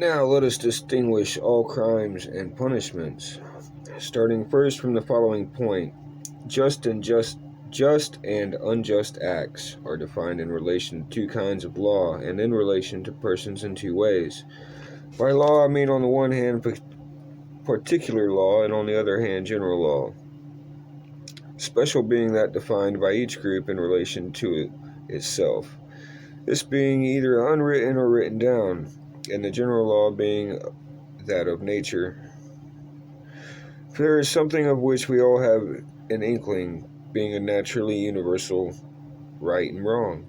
Now let us distinguish all crimes and punishments, starting first from the following point. Just and unjust acts are defined in relation to two kinds of law and in relation to persons in two ways. By law, I mean on the one hand particular law and on the other hand general law. Special being that defined by each group in relation to itself. This being either unwritten or written down, and the general law being that of nature. For there is something of which we all have an inkling, being a naturally universal right and wrong,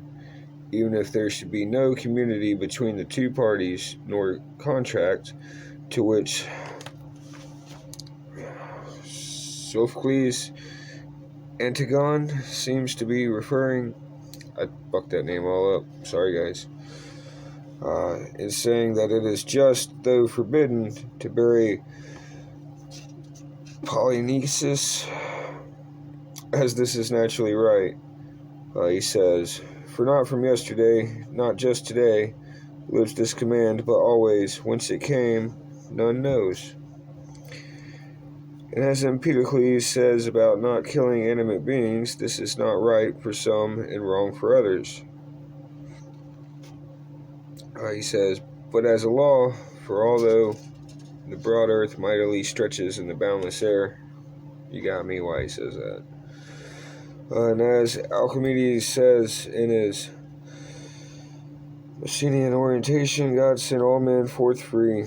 even if there should be no community between the two parties, nor contract to which Sophocles' Antigone seems to be referring. I fucked that name all up. Sorry, guys. Is saying that it is just, though forbidden, to bury Polynices, as this is naturally right. He says, "For not from yesterday, not just today, lives this command, but always. Whence it came, none knows." And as Empedocles says about not killing animate beings, this is not right for some and wrong for others. He says, "But as a law, for although the broad earth mightily stretches in the boundless air," you got me why he says that. And as Alcibiades says in his Messenian orientation, God sent all men forth free.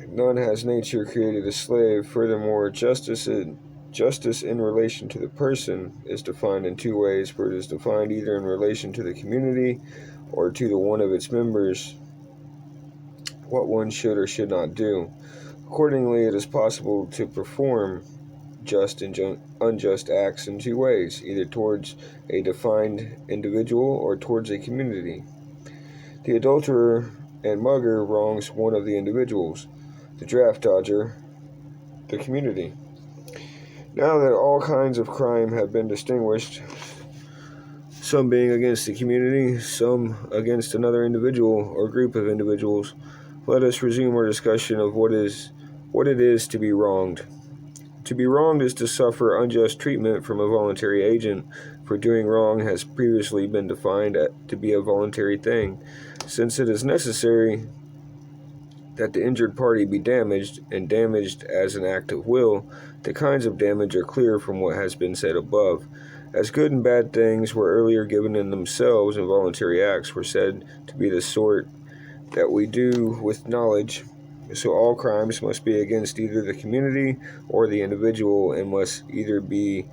None has nature created a slave. Furthermore, justice in relation to the person is defined in two ways, for it is defined either in relation to the community or to the one of its members, what one should or should not do. Accordingly, it is possible to perform just and unjust acts in two ways, either towards a defined individual or towards a community. The adulterer and mugger wrongs one of the individuals, the draft dodger, the community. Now that all kinds of crime have been distinguished, some being against the community, some against another individual or group of individuals, let us resume our discussion of what it is to be wronged. To be wronged is to suffer unjust treatment from a voluntary agent, for doing wrong has previously been defined to be a voluntary thing, since it is necessary that the injured party be damaged, and damaged as an act of will. The kinds of damage are clear from what has been said above. As good and bad things were earlier given in themselves, and voluntary acts were said to be the sort that we do with knowledge, so all crimes must be against either the community or the individual, and must be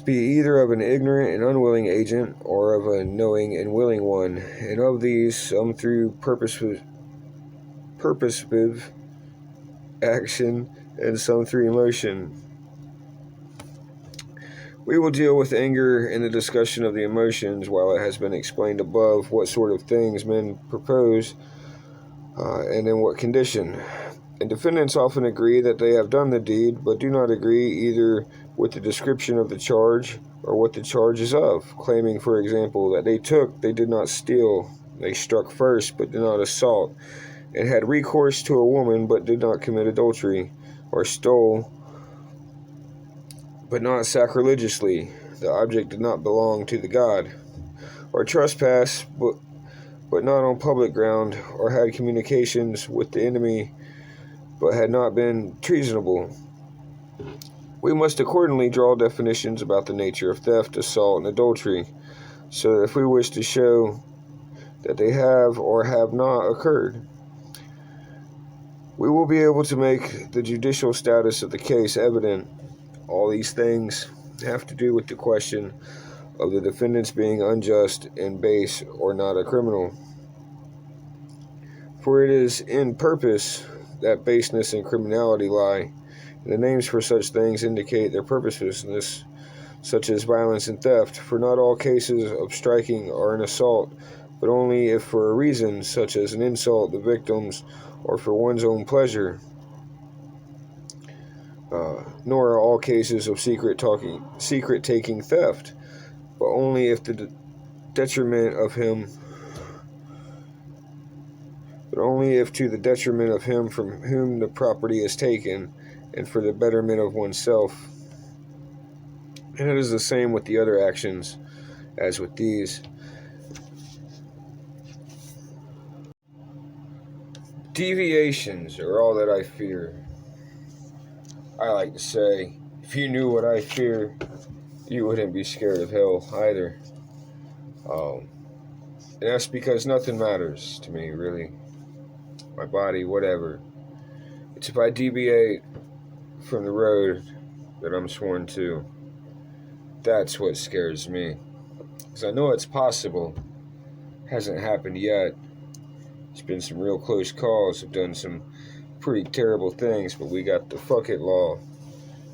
either of an ignorant and unwilling agent or of a knowing and willing one, and of these some through purposive action and some through emotion. We will deal with anger in the discussion of the emotions, while it has been explained above what sort of things men propose and in what condition. And defendants often agree that they have done the deed, but do not agree either with the description of the charge or what the charge is of, claiming, for example, that they did not steal, they struck first, but did not assault, and had recourse to a woman, but did not commit adultery, or stole, but not sacrilegiously, the object did not belong to the god, or trespass, but not on public ground, or had communications with the enemy, but had not been treasonable. We must accordingly draw definitions about the nature of theft, assault, and adultery, so that if we wish to show that they have or have not occurred, we will be able to make the judicial status of the case evident. All these things have to do with the question of the defendants being unjust and base or not a criminal. For it is in purpose that baseness and criminality lie, and the names for such things indicate their purposelessness, such as violence and theft. For not all cases of striking are an assault, but only if for a reason, such as an insult to victims or for one's own pleasure. Nor are all cases of secret taking theft, but only if the detriment of him but only if to the detriment of him from whom the property is taken, and for the betterment of oneself. And it is the same with the other actions as with these. Deviations are all that I fear. I like to say, if you knew what I fear, you wouldn't be scared of hell either. And that's because nothing matters to me, really. My body, whatever. It's if I deviate from the road that I'm sworn to. That's what scares me. Because I know it's possible. Hasn't happened yet. It's been some real close calls. I've done some pretty terrible things, but we got the fuck it law.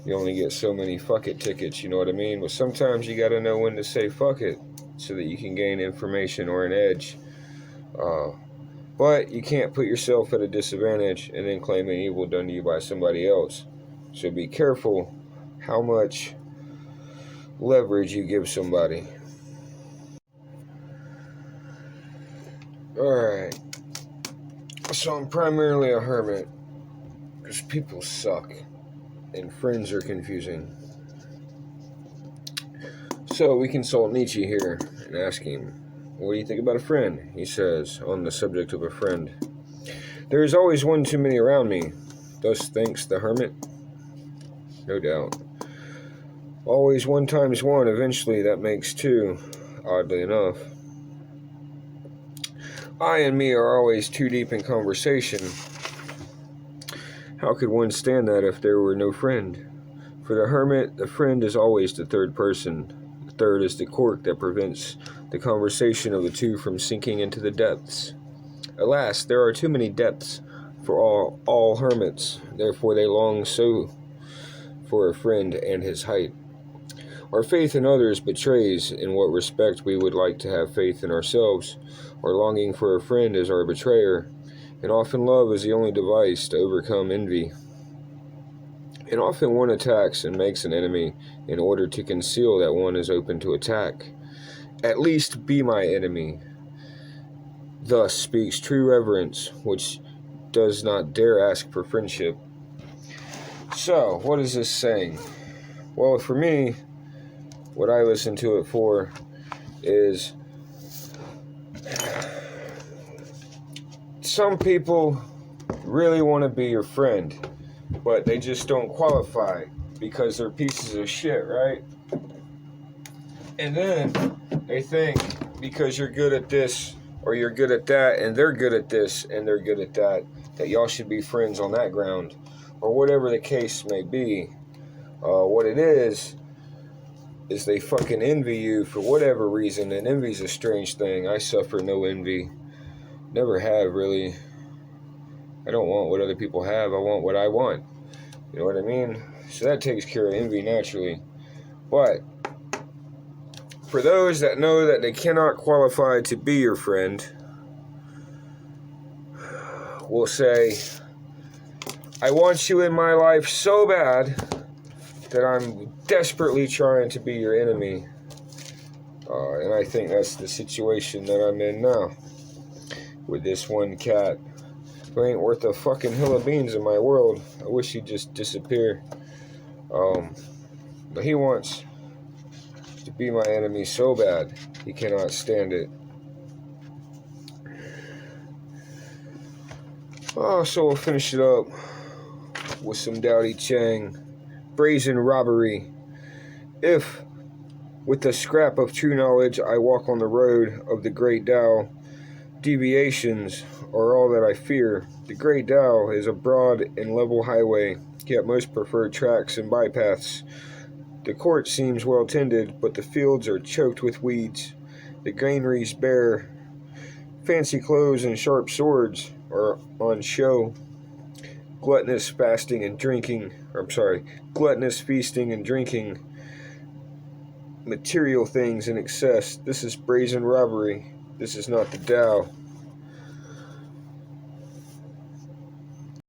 You only get so many fuck it tickets, you know what I mean? But sometimes you gotta know when to say fuck it so that you can gain information or an edge. But you can't put yourself at a disadvantage and then claim an evil done to you by somebody else. So be careful how much leverage you give somebody. Alright. So I'm primarily a hermit because people suck and friends are confusing. So we consult Nietzsche here and ask him, what do you think about a friend? He says, on the subject of a friend, there is always one too many around me. Thus thinks the hermit. No doubt. Always 1 times 1, eventually that makes 2, oddly enough. I and me are always too deep in conversation. How could one stand that if there were no friend? For the hermit, the friend is always the third person. The third is the cork that prevents the conversation of the two from sinking into the depths. Alas, there are too many depths for all hermits, therefore they long so for a friend and his height. Our faith in others betrays in what respect we would like to have faith in ourselves. Our longing for a friend is our betrayer, and often love is the only device to overcome envy. And often one attacks and makes an enemy in order to conceal that one is open to attack. At least be my enemy. Thus speaks true reverence, which does not dare ask for friendship. So, what is this saying? Well, for me, what I listen to it for is some people really want to be your friend, but they just don't qualify because they're pieces of shit, right? And then they think because you're good at this or you're good at that and they're good at this and they're good at that, that y'all should be friends on that ground, or whatever the case may be. What it is they fucking envy you for whatever reason, and envy's a strange thing. I suffer no envy. Never have, really. I don't want what other people have. I want what I want. You know what I mean? So that takes care of envy naturally. But for those that know that they cannot qualify to be your friend, will say, I want you in my life so bad that I'm desperately trying to be your enemy. And I think that's the situation that I'm in now with this one cat who ain't worth a fucking hill of beans in my world. I wish he'd just disappear. But he wants to be my enemy so bad he cannot stand it. So we'll finish it up with some Dowdy Chang. Brazen robbery. If, with the scrap of true knowledge, I walk on the road of the great Tao, deviations are all that I fear. The great Tao is a broad and level highway, yet most prefer tracks and bypaths. The court seems well tended, but the fields are choked with weeds. The granaries bare. Fancy clothes and sharp swords are on show. Gluttonous feasting and drinking, material things in excess. This is brazen robbery. This is not the Tao.